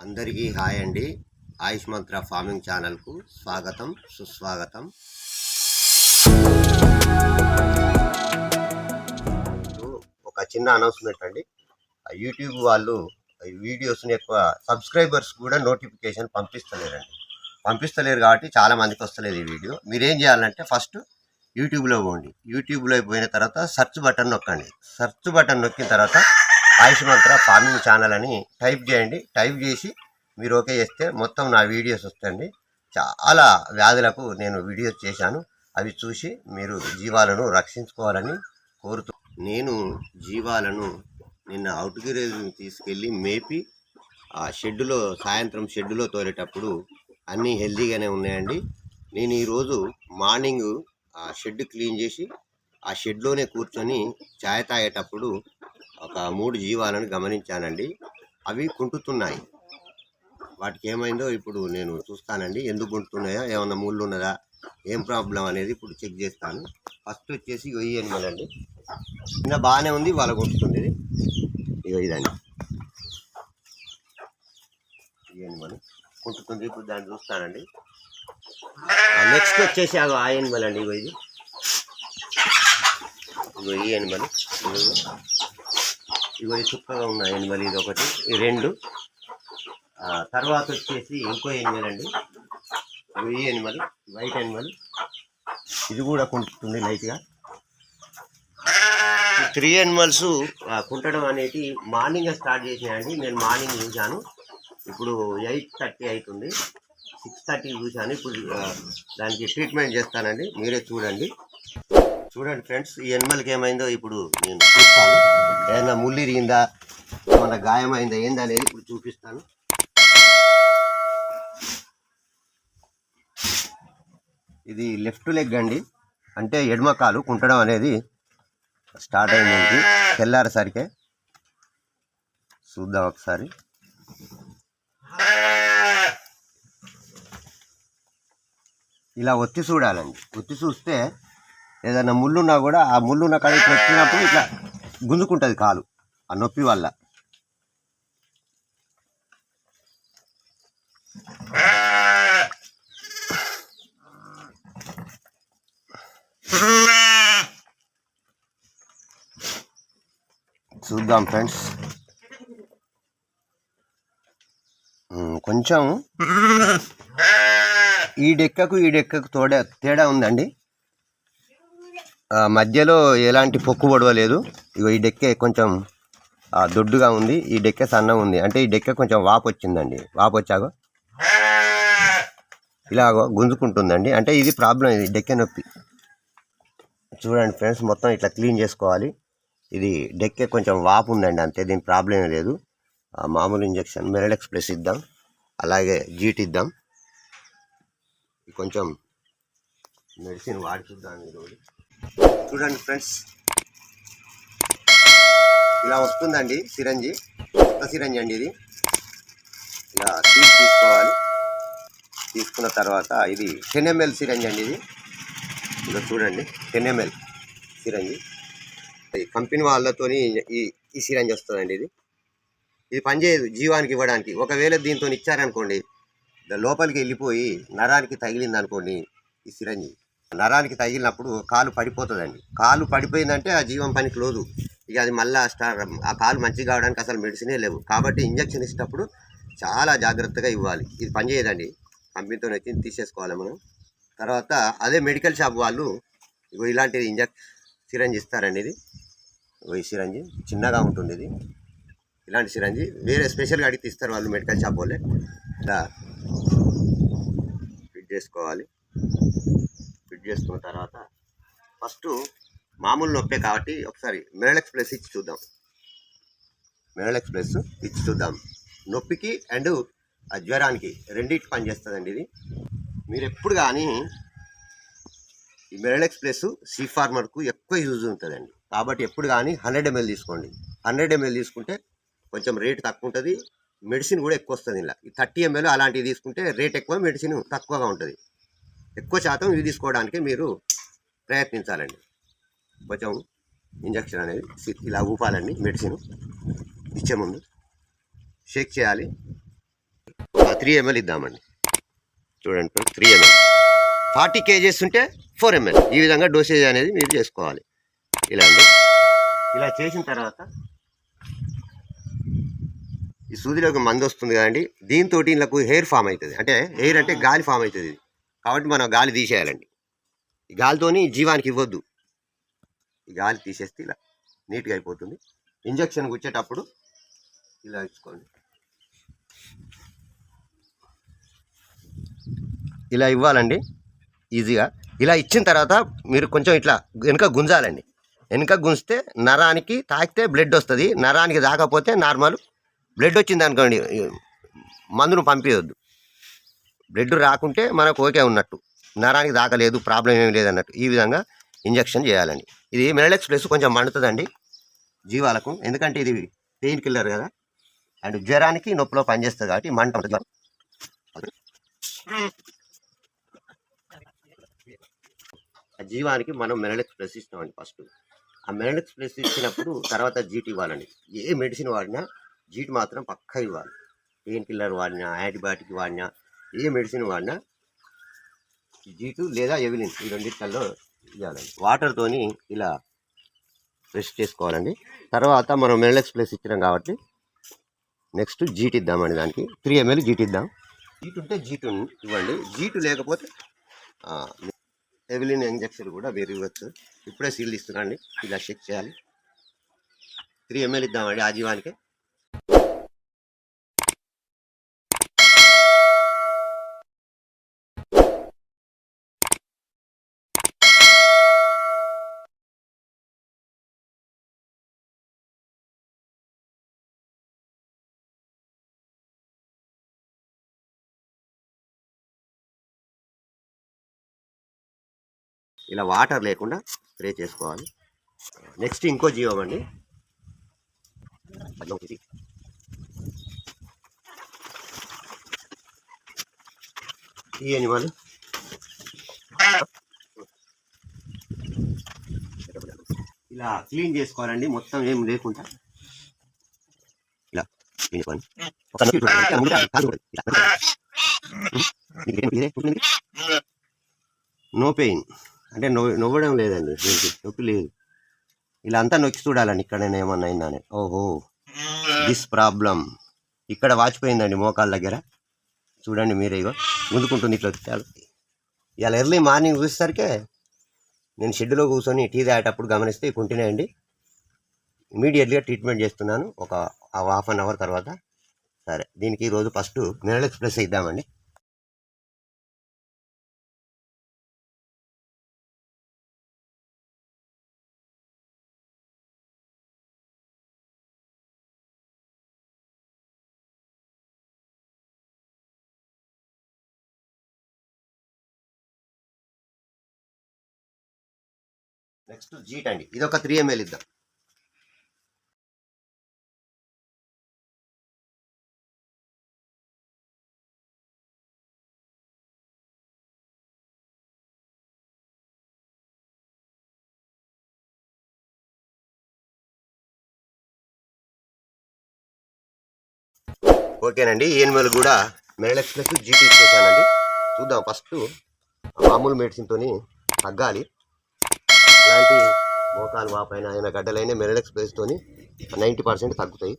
అందరికీ హాయ్ అండి. ఆయుష్ మంత్ర ఫార్మింగ్ ఛానల్కు స్వాగతం సుస్వాగతం. ఒక చిన్న అనౌన్స్మెంట్ అండి. యూట్యూబ్ వాళ్ళు వీడియోస్ని ఎక్కువ సబ్స్క్రైబర్స్ కూడా నోటిఫికేషన్ పంపిస్తలేరు కాబట్టి చాలా మందికి వస్తలేదు ఈ వీడియో. మీరేం చేయాలంటే ఫస్ట్ యూట్యూబ్లో పోండి. యూట్యూబ్లో పోయిన తర్వాత సెర్చ్ బటన్ నొక్కండి. సెర్చ్ బటన్ నొక్కిన తర్వాత ఆయుష్ మంత్ర ఫార్మింగ్ ఛానల్ అని టైప్ చేయండి. టైప్ చేసి మీరు ఓకే చేస్తే మొత్తం నా వీడియోస్ వస్తాయండి. చాలా వ్యాధులకు నేను వీడియోస్ చేశాను. అవి చూసి మీరు జీవాలను రక్షించుకోవాలని కోరుతూ నేను జీవాలను నిన్న అవుట్గిరేజ్ని తీసుకెళ్ళి మేపి ఆ షెడ్డులో సాయంత్రం షెడ్డులో తోలేటప్పుడు అన్నీ హెల్తీగానే ఉన్నాయండి. నేను ఈరోజు మార్నింగ్ ఆ షెడ్ క్లీన్ చేసి ఆ షెడ్లోనే కూర్చొని ఛాయ్ తాగేటప్పుడు ఒక 3 జీవాలను గమనించానండి. అవి కుంటుతున్నాయి. వాటికి ఏమైందో ఇప్పుడు నేను చూస్తానండి. ఎందుకు కుంటున్నాయో, ఏమన్నా ముళ్ళు ఉన్నదా, ఏం ప్రాబ్లం అనేది ఇప్పుడు చెక్ చేస్తాను. ఫస్ట్ వచ్చేసి ఈ ఎనిమల్ అండి. నిన్న బాగానే ఉంది, వాళ్ళ కుంటుతుంది. ఇదండి ఈ ఎనిమల్ కుంటుతుంది. ఇప్పుడు దాన్ని చూస్తానండి. నెక్స్ట్ వచ్చేసి ఆ ఎనిమల్ అండి. ఈ ఎనిమల్ ఇగో చుక్కగా ఉన్న ఎనిమల్ ఇది ఒకటి, ఈ 2. తర్వాత వచ్చేసి ఇంకో ఎనిమల్ అండి. ఈ ఎనిమల్ వైట్ ఎనిమల్, ఇది కూడా కుంటుంది లైట్గా. 3 ఎనిమల్స్ కుంటడం అనేది మార్నింగ్ స్టార్ట్ చేసినాయండి. నేను మార్నింగ్ చూశాను. ఇప్పుడు 8:30 అవుతుంది. 6:30 చూశాను. ఇప్పుడు దానికి ట్రీట్మెంట్ చేస్తానండి. మీరే చూడండి ఫ్రెండ్స్. ఈ ఎనిమల్కి ఏమైందో ఇప్పుడు నేను చూస్తాను. ఏదైనా ముళ్ళు ఇరిగిందా, ఏమన్నా గాయమైందా ఏందనేది ఇప్పుడు చూపిస్తాను. ఇది లెఫ్ట్ లెగ్ అండి. అంటే ఎడమ కాలు కుంటడం అనేది స్టార్ట్ అయింది తెల్లారేసరికే. చూద్దాం ఒకసారి. ఇలా ఒత్తి చూడాలండి. ఒత్తి చూస్తే ఏదైనా ముళ్ళున్నా కూడా ఆ ముళ్ళున్న కాడ ఇట్లా వచ్చినప్పుడు ఇట్లా గుంజుకుంటుంది కాలు ఆ నొప్పి వల్ల. చూద్దాం ఫ్రెండ్స్. కొంచెం ఈ డెక్కకు తేడా ఉందండి. మధ్యలో ఎలాంటి పొక్కు పొడవలేదు. ఇగో ఈ డెక్కే కొంచెం దొడ్డుగా ఉంది, ఈ డెక్కే సన్నగా ఉంది. అంటే ఈ డెక్కే కొంచెం వాపు వచ్చిందండి. వాపు వచ్చాక ఇలాగో గుంజుకుంటుందండి. అంటే ఇది ప్రాబ్లం, ఇది డెక్కే నొప్పి. చూడండి ఫ్రెండ్స్, మొత్తం ఇట్లా క్లీన్ చేసుకోవాలి. ఇది డెక్కే కొంచెం వాపు ఉందండి, అంతే. దీని ప్రాబ్లం లేదు. మామూలు ఇంజెక్షన్ మెరడెక్స్ ప్లస్ ఇద్దాం, అలాగే జీట్ ఇద్దాం. కొంచెం మెడిసిన్ వాడి చూద్దాం. ఈరోజు చూడండి ఫ్రెండ్స్, ఇలా వస్తుందండి సిరంజి. కొత్త సిరంజి అండి ఇది. ఇలా తీసుకోవాలి. తీసుకున్న తర్వాత ఇది 10 ml సిరంజి అండి. ఇది ఇలా చూడండి, 10 ml సిరంజి. కంపెనీ వాళ్ళతో ఈ సిరంజి వస్తుందండి. ఇది పనిచేయదు జీవానికి ఇవ్వడానికి. ఒకవేళ దీంతో ఇచ్చారనుకోండి, లోపలికి వెళ్ళిపోయి నరానికి తగిలింది అనుకోండి, ఈ సిరంజి నరానికి తగిలినప్పుడు కాలు పడిపోతుందండి. కాలు పడిపోయిందంటే ఆ జీవం పనికి లోదు. ఇక అది మళ్ళీ ఆ కాలు మంచిగా కావడానికి అసలు మెడిసినే లేవు. కాబట్టి ఇంజక్షన్ ఇచ్చేటప్పుడు చాలా జాగ్రత్తగా ఇవ్వాలి. ఇది పనిచేయదండి. కంపెనీతో వచ్చి తీసేసుకోవాలి మనం. తర్వాత అదే మెడికల్ షాప్ వాళ్ళు ఇగో ఇలాంటి సిరంజి ఇస్తారండి. ఇది ఈ సిరంజి చిన్నగా ఉంటుంది. ఇది ఇలాంటి సిరంజి వేరే స్పెషల్గా అడిగితే ఇస్తారు వాళ్ళు, మెడికల్ షాప్ వాళ్ళే. ఇలా ఫిట్ చేసుకోవాలి. ఫిట్ చేసుకున్న తర్వాత ఫస్ట్ మామూలు నొప్పే కాబట్టి ఒకసారి మెరడెక్స్ ప్లస్ ఇచ్చి చూద్దాం. మెరడెక్స్ ప్లస్ ఇచ్చి చూద్దాం. నొప్పికి అండ్ ఆ జ్వరానికి రెండింటికి పనిచేస్తుందండి ఇది. మీరు ఎప్పుడు కానీ ఈ మెరడెక్స్ ప్లస్ సీ ఫార్మర్కు ఎక్కువ యూజ్ ఉంటుందండి. కాబట్టి ఎప్పుడు కానీ 100 ml తీసుకోండి. 100 ml తీసుకుంటే కొంచెం రేట్ తక్కువ ఉంటుంది, మెడిసిన్ కూడా ఎక్కువ వస్తుంది. ఇలా ఈ 30 ml అలాంటివి తీసుకుంటే రేట్ ఎక్కువ, మెడిసిన్ తక్కువగా ఉంటుంది. ఎక్కువ శాతం ఇవి తీసుకోవడానికి మీరు ప్రయత్నించాలండి. కొంచెం ఇంజక్షన్ అనేది ఇలా ఊపాలండి. మెడిసిన్ ఇచ్చే ముందు షేక్ చేయాలి. 3 ml ఇద్దామండి. చూడండి 3 ml. 40 kgs ఉంటే 4 ml. ఈ విధంగా డోసేజ్ అనేది మీరు చేసుకోవాలి. ఇలా అండి. ఇలా చేసిన తర్వాత ఈ సూదిలోకి మందు వస్తుంది కదండి, దీంతో వీళ్ళకు హెయిర్ ఫామ్ అవుతుంది. అంటే హెయిర్ అంటే గాలి ఫామ్ అవుతుంది. కాబట్టి మనం గాలి తీసేయాలండి. ఈ గాలితోని జీవానికి ఇవ్వద్దు. ఈ గాలి తీసేస్తే ఇలా నీట్గా అయిపోతుంది. ఇంజక్షన్ గుచ్చేటప్పుడు ఇలా ఇచ్చుకోండి. ఇలా ఇవ్వాలండి ఈజీగా. ఇలా ఇచ్చిన తర్వాత మీరు కొంచెం ఇట్లా వెనుక గుంజాలండి. వెనుక గుంజితే నరానికి తాకితే బ్లడ్ వస్తుంది. నరానికి తాకపోతే నార్మల్. బ్లడ్ వచ్చింది అనుకోండి, మందును పంపించవద్దు. బ్లడ్ రాకుంటే మనకు ఓకే ఉన్నట్టు, నరానికి దాకలేదు, ప్రాబ్లం ఏమి లేదన్నట్టు. ఈ విధంగా ఇంజక్షన్ చేయాలండి. ఇది మెనలెక్స్ ప్లస్ కొంచెం మండుతుందండి జీవాలకు, ఎందుకంటే ఇది పెయిన్ కిల్లర్ కదా, అండ్ జ్వరానికి నొప్పిలో పనిచేస్తుంది కాబట్టి మంట ఉంటుంది. ఆ జీవానికి మనం మెనలెక్స్ ప్లస్ ఇస్తామండి ఫస్ట్. ఆ మెనలెక్స్ ప్లస్ ఇచ్చినప్పుడు తర్వాత జీట్ ఇవ్వాలండి. ఏ మెడిసిన్ వాడినా జీట్ మాత్రం పక్కా ఇవ్వాలి. పెయిన్ కిల్లర్ వాడినా, యాంటీబయాటిక్ వాడినా, ఏ మెడిసిన్ వాడినా జీటు లేదా ఎవిలిన్ ఈ రెండింటిలో ఇవ్వాలండి. వాటర్తోని ఇలా ప్రెస్ చేసుకోవాలండి. తర్వాత మనం మెనలెక్స్ ప్లస్ ఇచ్చినాం కాబట్టి నెక్స్ట్ జీట్ ఇద్దామండి. దానికి 3 ml జీట్ ఇద్దాం. జీట్ ఉంటే జీటు ఇవ్వండి. జీటు లేకపోతే ఎవిలిన్ ఇంజక్షన్ కూడా వేరు ఇవ్వచ్చు. ఇప్పుడే సీల్ ఇస్తున్నాండి. ఇలా చెక్ చేయాలి. 3 ml ఇద్దామండి ఆ జీవానికి. ఇలా వాటర్ లేకుండా స్ప్రే చేసుకోవాలి. నెక్స్ట్ ఇంకో జీవం అండి. ఈ అనిమల్ ఇలా క్లీన్ చేసుకోవాలండి, మొత్తం ఏం లేకుండా. ఇలా నో పెయిన్ అంటే నవ్వడం లేదండి, నొప్పి లేదు. ఇలా అంతా నొక్కి చూడాలండి ఇక్కడ నేను ఏమన్నా అయిందని. ఓహో దిస్ ప్రాబ్లం ఇక్కడ వాచిపోయిందండి మోకాళ్ళ దగ్గర. చూడండి మీరే, ఇగో గుంజుకుంటుంది ఇట్లా. ఇలా ఎర్లీ మార్నింగ్ చూసేసరికి నేను షెడ్లో కూర్చొని టీ తాగేటప్పుడు గమనిస్తే కుంటున్నాయండి. ఇమీడియట్గా ట్రీట్మెంట్ చేస్తున్నాను ఒక హాఫ్ అన్ అవర్ తర్వాత. సరే, దీనికి ఈరోజు ఫస్ట్ మెనలెక్స్ ప్లస్ ఇద్దామండి. నెక్స్ట్ జీట్ అండి, ఇది ఒక 3 ml ఇద్దాం. ఓకేనండి, ఈ ఎనిమల్ కూడా మెనలెక్స్ ప్లస్ జీటీ ఇచ్చేసానండి. చూద్దాం. ఫస్ట్ మామూలు మెడిసిన్తో తగ్గాలి. అలాంటి మోకాలు వాపైన అయిన గడ్డలైన మెనలెక్స్ ప్లస్తో 90% తగ్గుతాయి.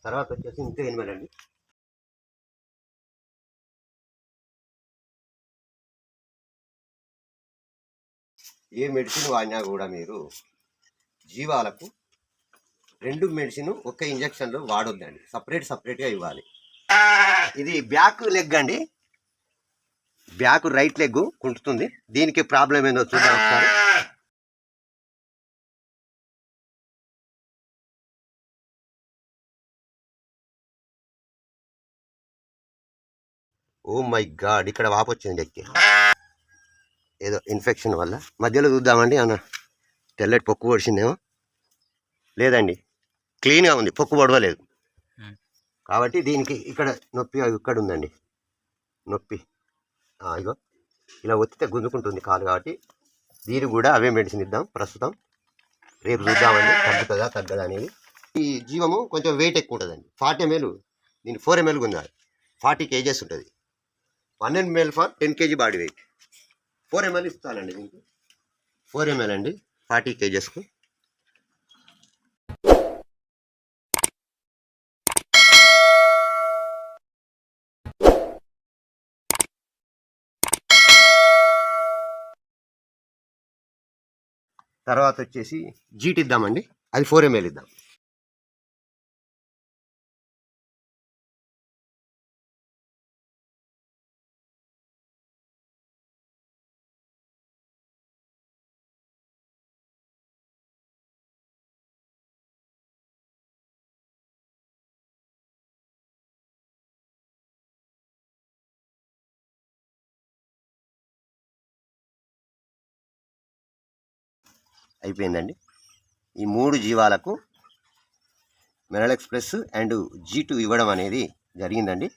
తర్వాత వచ్చేసి ఇంకో ఎనిమల్ అండి. ఏ మెడిసిన్ వాడినా కూడా మీరు జీవాలకు 2 మెడిసిన్ ఒక్క ఇంజక్షన్లో వాడొద్దండి, సపరేట్గా ఇవ్వాలి. ఇది బ్యాక్ లెగ్ అండి, బ్యాక్ రైట్ లెగ్ కుంటుతుంది. దీనికి ప్రాబ్లం ఏందో చూద్దాం ఒకసారి. ఓ మై గాడ్, ఇక్కడ వాపు వచ్చింది లెక్కి, ఏదో ఇన్ఫెక్షన్ వల్ల. మధ్యలో చూద్దామండి, ఏమన్నా తెల్లటి పొక్కు పొడిచిందేమో. లేదండి, క్లీన్గా ఉంది, పొక్కు పొడవలేదు. కాబట్టి దీనికి ఇక్కడ నొప్పి ఇక్కడ ఉందండి నొప్పి. ఇగో ఇలా ఒత్తితే గుంజుకుంటుంది కాలు. కాబట్టి దీనికి కూడా అవే మెడిసిన్ ఇద్దాం ప్రస్తుతం. రేపు చూద్దామండి తగ్గుతుందా తగ్గదా అనేది. ఈ జీవము కొంచెం వెయిట్ ఎక్కువ ఉంటుందండి. 40 ml, దీనికి 4 ml ఉండాలి. 40 kgs ఉంటుంది. 1 ml for 10 kg body weight. 4 ml ఇస్తానండి దీనికి. 4 ml అండి 40 kgsకు. తర్వాత వచ్చేసి జీట్ ఇద్దామండి, అది 4 ml ఇద్దాం. అయిపోయిందండి. ఈ 3 జీవాలకు మినరల్ ప్లస్ అండ్ G2 ఇవ్వడం అనేది జరిగిందండి.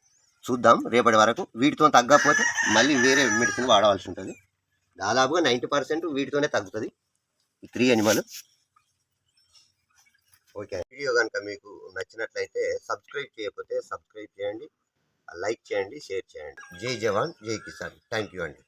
చూద్దాం రేపటి వరకు. వీటితో తగ్గకపోతే మళ్ళీ వేరే మెడిసిన్ వాడవలసి ఉంటుంది. దాదాపుగా 90% వీటితోనే తగ్గుతుంది ఈ 3 అనిమల్. ఓకే, వీడియో కనుక మీకు నచ్చినట్లయితే సబ్స్క్రైబ్ చేయకపోతే సబ్స్క్రైబ్ చేయండి, లైక్ చేయండి, షేర్ చేయండి. జై జవాన్ జై కిసాన్. థ్యాంక్ యూ అండి.